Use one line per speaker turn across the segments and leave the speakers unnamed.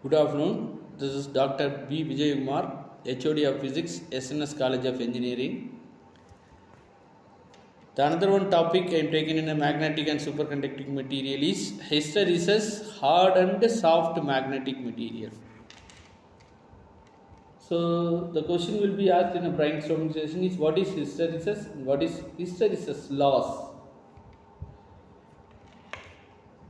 Good afternoon. This is Dr.B.Vijayakumar, HOD of Physics, SNS College of Engineering. The another one topic I am taking in a magnetic and superconducting material is hysteresis, hard and soft magnetic material. So the question will be asked in a brainstorming session is what is hysteresis and what is hysteresis loss.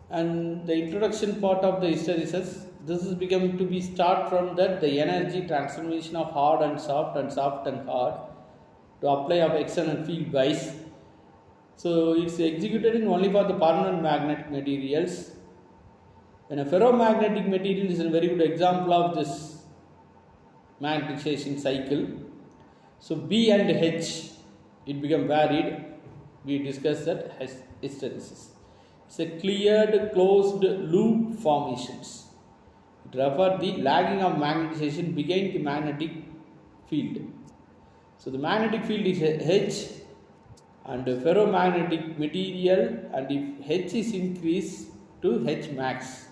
And the introduction part of the hysteresis, this is becoming to be start from that the energy transformation of hard and soft and hard to apply of external field wise. So it's executed in only for the permanent magnetic materials. And a ferromagnetic material is a very good example of this magnetization cycle. So B and H, it become varied. We discussed that hysteresis. It's a cleared closed loop formations. It refers the lagging of magnetization behind the magnetic field. So the magnetic field is H and ferromagnetic material, and if H is increased to H max.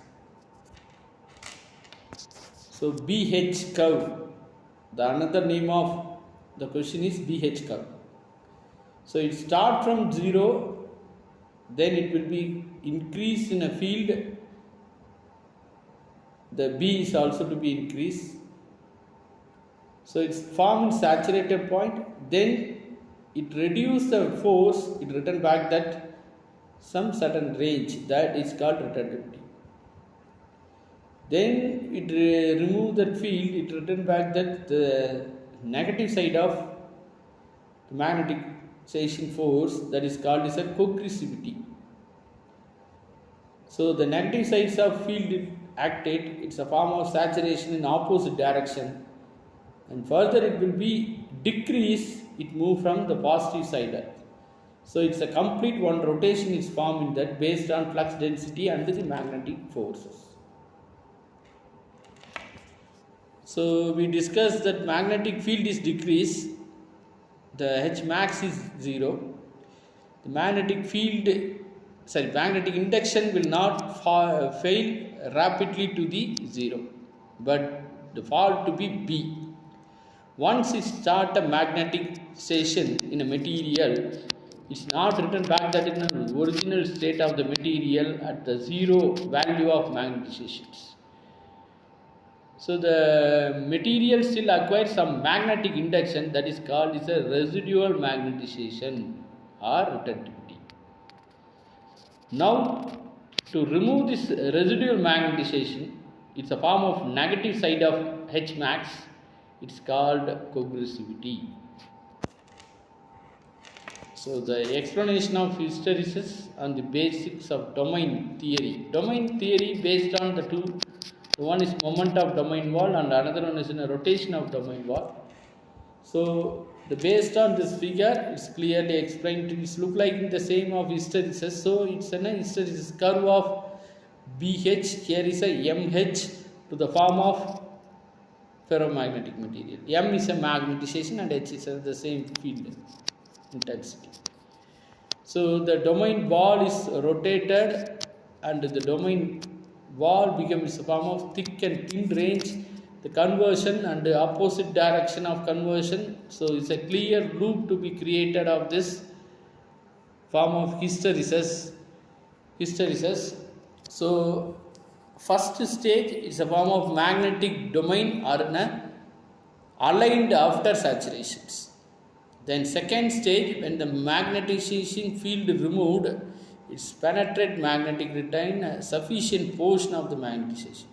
So BH curve. The another name of the question is BH curve. So it starts from 0. Then it will be increased in a field. The B is also to be increased. So it's formed saturated point. Then it reduces the force. It return back that some certain range that is called retardivity. Then it remove that field. It return back that the negative side of the magnetization force that is called as a coercivity. So the negative sides of field acted, it's a form of saturation in opposite direction, and further it will be decrease, it move from the positive side. So it's a complete one rotation is formed in that based on flux density and the magnetic forces. So we discussed that magnetic field is decreased, the H max is 0, the magnetic induction will not fail rapidly to the 0, but the fall to be B. Once it start a magnetization in a material, it's not returned back that in the original state of the material at the 0 value of magnetizations. So the material still acquires some magnetic induction that is called as a residual magnetization or retardivity. Now, to remove this residual magnetization, it's a form of negative side of H max. It's called coercivity. So the explanation of hysteresis on the basics of domain theory. Domain theory based on the two. One is moment of domain wall and another one is in a rotation of domain wall. So based on this figure, it's clearly explained. It's look like in the same of hysteresis. So it's an hysteresis curve of BH. Here is a MH to the form of ferromagnetic material. M is a magnetization and H is the same field intensity. So the domain wall is rotated and the domain wall becomes a form of thick and thin range, the conversion and the opposite direction of conversion. So it's a clear loop to be created of this form of hysteresis. So first stage is a form of magnetic domain or aligned after saturations. Then second stage, when the magnetization field removed, it's penetrate magnetic retain a sufficient portion of the magnetization.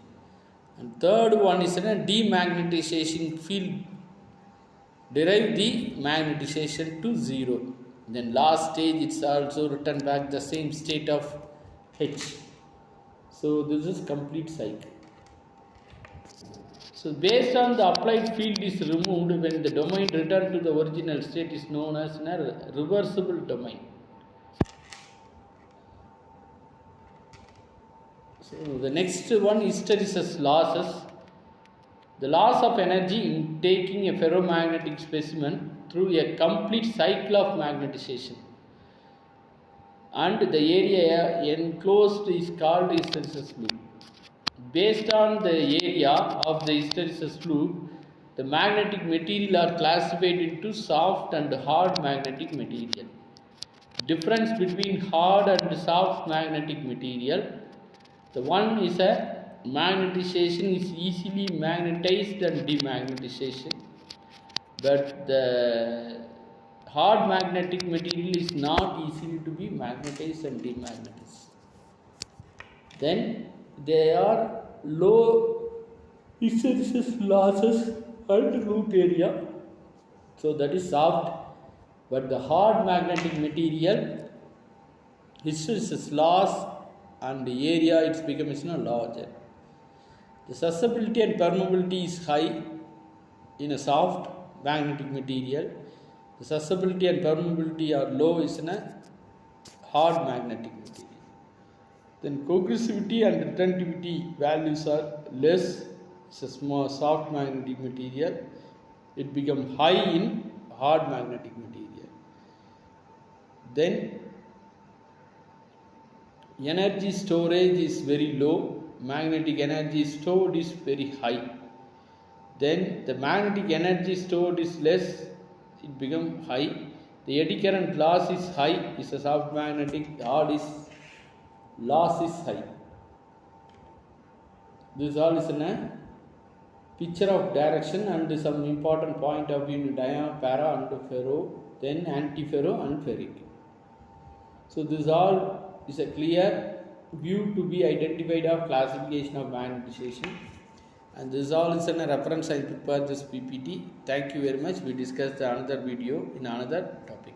And third one is a demagnetization field derive the magnetization to 0. Then last stage it's also return back the same state of H. So this is complete cycle. So based on the applied field is removed, when the domain return to the original state is known as a reversible domain. So the next one is hysteresis losses. The loss of energy in taking a ferromagnetic specimen through a complete cycle of magnetization. And the area enclosed is called hysteresis loop. Based on the area of the hysteresis loop, the magnetic material are classified into soft and hard magnetic material. Difference between hard and soft magnetic material. The one is a magnetization is easily magnetized and demagnetization, but the hard magnetic material is not easily to be magnetized and demagnetized. Then they are low hysteresis losses and loop area, so that is soft, but the hard magnetic material hysteresis loss and the area it becomes larger. The susceptibility and permeability is high in a soft magnetic material. The susceptibility and permeability are low is in a hard magnetic material. Then coercivity and retentivity values are less. It's a small soft magnetic material. It becomes high in hard magnetic material. Then energy storage is very low. Magnetic energy stored is very high. Then the magnetic energy stored is less. It becomes high. The eddy current loss is high. It's a soft magnetic. Hard is loss is high. This all is in a picture of direction and some important point of view in dia, para and ferro, then antiferro and ferric. So this all is a clear view to be identified of classification of magnetization, and this all is in a reference I prepared this PPT. Thank you very much. We discussed another video in another topic.